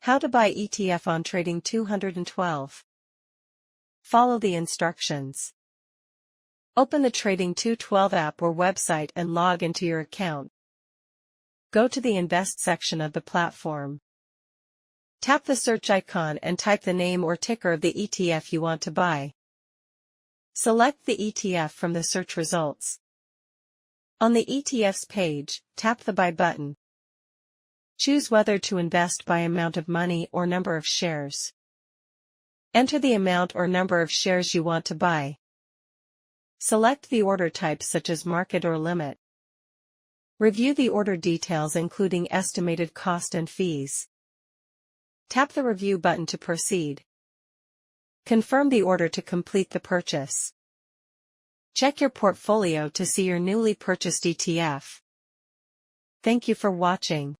How to buy ETF on Trading 212. Follow the instructions. Open the Trading 212 app or website and log into your account. Go to the Invest section of the platform. Tap the search icon and type the name or ticker of the ETF you want to buy. Select the ETF from the search results. On the ETFs page, tap the Buy button. Choose whether to invest by amount of money or number of shares. Enter the amount or number of shares you want to buy. Select the order type such as market or limit. Review the order details including estimated cost and fees. Tap the Review button to proceed. Confirm the order to complete the purchase. Check your portfolio to see your newly purchased ETF. Thank you for watching.